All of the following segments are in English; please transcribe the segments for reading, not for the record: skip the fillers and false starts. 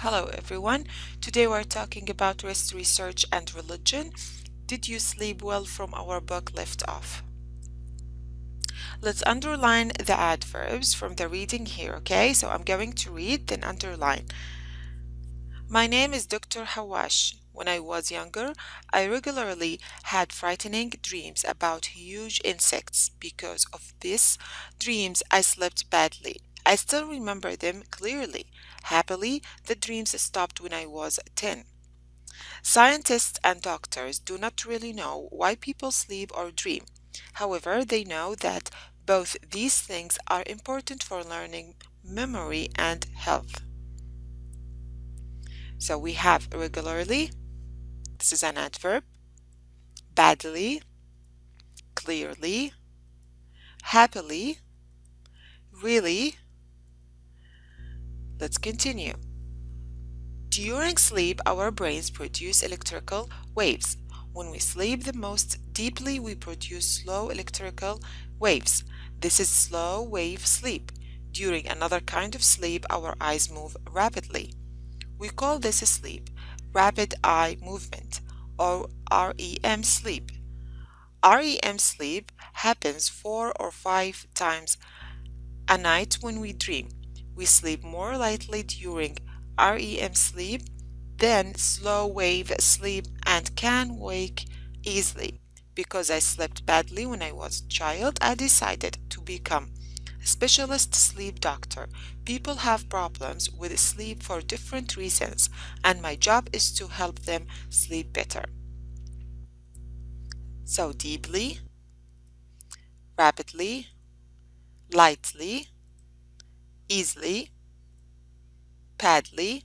Hello everyone. Today we're talking about rest research and religion. Did you sleep well from our book Left Off? Let's underline the adverbs from the reading here, okay? So I'm going to read, then underline. My name is Dr. Hawash. When I was younger, I regularly had frightening dreams about huge insects. Because of these dreams, I slept badly. I still remember them clearly. Happily, the dreams stopped when I was 10. Scientists and doctors do not really know why people sleep or dream. However, they know that both these things are important for learning, memory, and health. So we have regularly, this is an adverb, badly, clearly, happily, really. Let's continue. During sleep, our brains produce electrical waves. When we sleep the most deeply, we produce slow electrical waves. This is slow wave sleep. During another kind of sleep, our eyes move rapidly. We call this sleep rapid eye movement or REM sleep. REM sleep happens 4 or 5 times a night when we dream. We sleep more lightly during REM sleep than slow wave sleep and can wake easily. Because I slept badly when I was a child, I decided to become a specialist sleep doctor. People have problems with sleep for different reasons, and my job is to help them sleep better. So deeply, rapidly, lightly, easily, badly.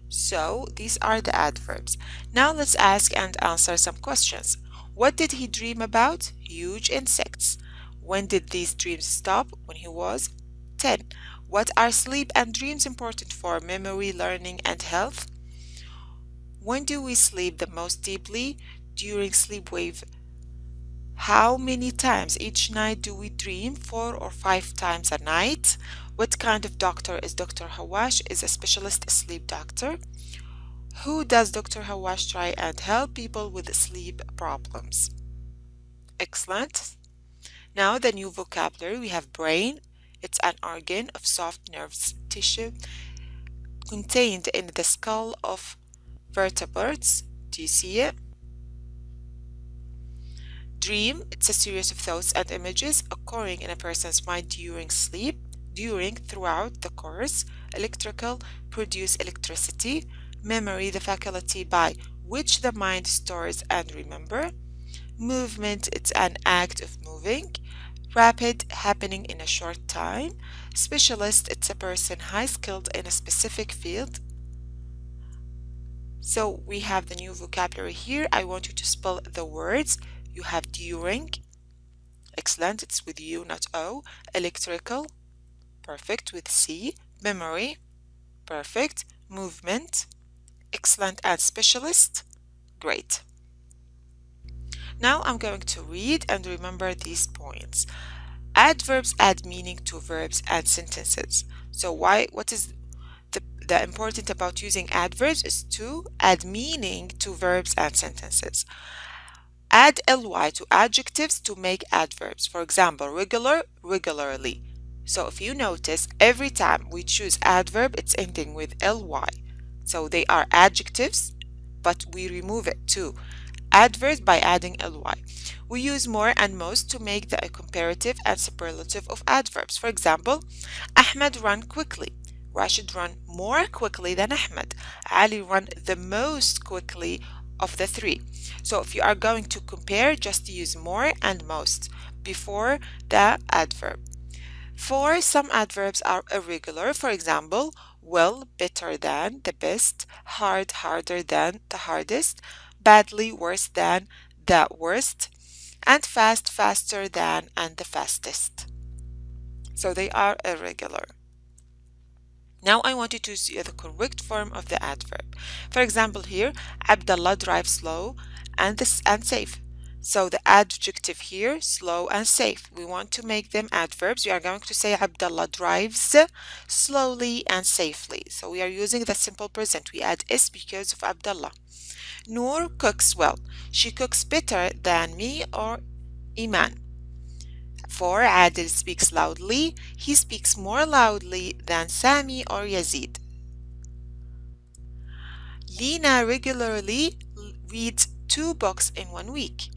So these are the adverbs. Now let's ask and answer some questions. What did he dream about? Huge insects. When did these dreams stop? When he was 10. What are sleep and dreams important for memory, learning, and health? When do we sleep the most deeply? During sleep wave. How many times each night do we dream? 4 or 5 times a night. What kind of doctor is Dr. Hawash? Is a specialist sleep doctor. Who does Dr. Hawash try and help people with sleep problems? Excellent. Now the new vocabulary, we have brain. It's an organ of soft nerves tissue contained in the skull of vertebrates. Do you see it? Dream, it's a series of thoughts and images occurring in a person's mind during sleep. During, throughout the course. Electrical, produce electricity. Memory, the faculty by which the mind stores and remember. Movement, it's an act of moving. Rapid, happening in a short time. Specialist, it's a person high skilled in a specific field. So we have the new vocabulary here. I want you to spell the words. You have during. Excellent, it's with U, not O. Electrical, perfect, with C. Memory, perfect. Movement, excellent, and specialist, great. Now I'm going to read and remember these points. Adverbs add meaning to verbs and sentences. So what is the important about using adverbs is to add meaning to verbs and sentences. Add ly to adjectives to make adverbs. For example, regular, regularly. So if you notice, every time we choose adverb, it's ending with ly. So they are adjectives, but we remove it to adverbs by adding ly. We use more and most to make the comparative and superlative of adverbs. For example, Ahmed ran quickly. Rashid ran more quickly than Ahmed. Ali ran the most quickly of the three. So if you are going to compare, just use more and most before the adverb. For some adverbs are irregular. For example, well, better than, the best, hard, harder than, the hardest, badly, worse than, the worst, and fast, faster than, and the fastest. So they are irregular. Now I want you to see the correct form of the adverb. For example here, Abdullah drives slow and safe. So the adjective here, slow and safe. We want to make them adverbs. We are going to say Abdullah drives slowly and safely. So we are using the simple present. We add s because of Abdullah. Noor cooks well. She cooks better than me or Iman. 4. Adil speaks loudly. He speaks more loudly than Sami or Yazid. Lina regularly reads 2 books in 1 week.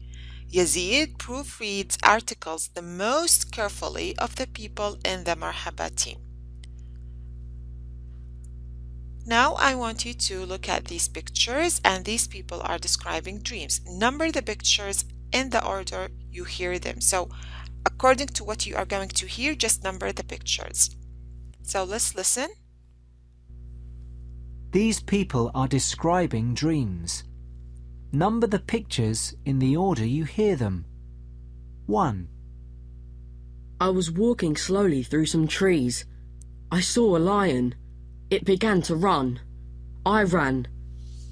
Yazid proofreads articles the most carefully of the people in the Marhaba team. Now I want you to look at these pictures, and these people are describing dreams. Number the pictures in the order you hear them. So according to what you are going to hear, just number the pictures. So let's listen. These people are describing dreams. Number the pictures in the order you hear them. 1. I was walking slowly through some trees. I saw a lion. It began to run. I ran.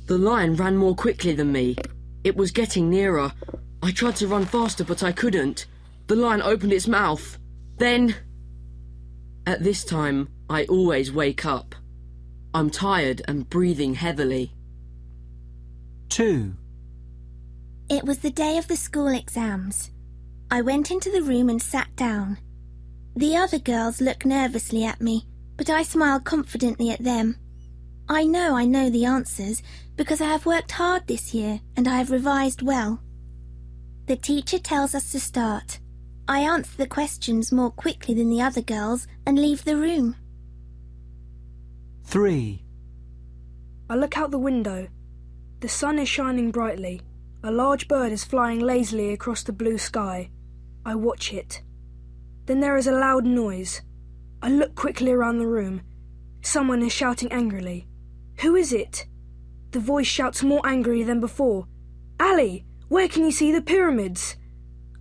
The lion ran more quickly than me. It was getting nearer. I tried to run faster, but I couldn't. The lion opened its mouth. Then... At this time, I always wake up. I'm tired and breathing heavily. 2. It was the day of the school exams. I went into the room and sat down. The other girls looked nervously at me, but I smiled confidently at them. I know the answers because I have worked hard this year and I have revised well. The teacher tells us to start. I answer the questions more quickly than the other girls and leave the room. 3. I look out the window. The sun is shining brightly. A large bird is flying lazily across the blue sky. I watch it. Then there is a loud noise. I look quickly around the room. Someone is shouting angrily. Who is it? The voice shouts more angrily than before. Ali, where can you see the pyramids?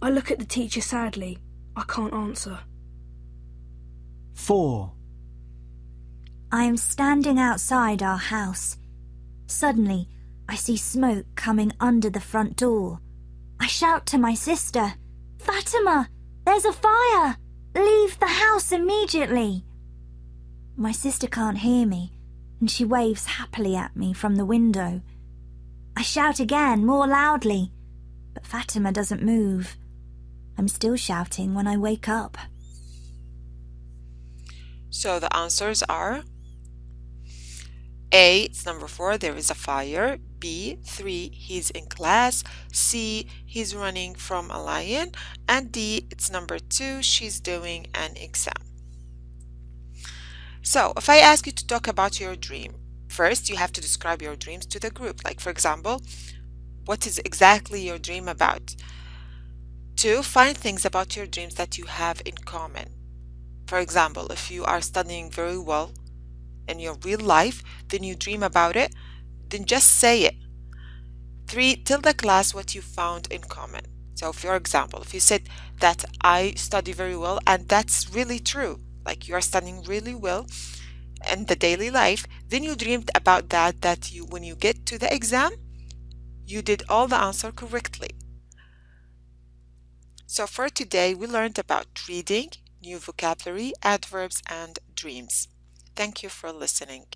I look at the teacher sadly. I can't answer. 4. I am standing outside our house. Suddenly, I see smoke coming under the front door. I shout to my sister, "Fatima, there's a fire! Leave the house immediately!" My sister can't hear me, and she waves happily at me from the window. I shout again, more loudly, but Fatima doesn't move. I'm still shouting when I wake up. So the answers are A, it's number 4, there is a fire. B, 3, he's in class. C, he's running from a lion. And D, it's number 2, she's doing an exam. So if I ask you to talk about your dream, first you have to describe your dreams to the group. Like, for example, what is exactly your dream about? 2, find things about your dreams that you have in common. For example, if you are studying very well in your real life, then you dream about it, then just say it. 3, tell the class what you found in common. So for example, if you said that I study very well, and that's really true, like you are studying really well in the daily life, then you dreamed about that you, when you get to the exam, you did all the answer correctly. So for today, we learned about reading, new vocabulary, adverbs, and dreams. Thank you for listening.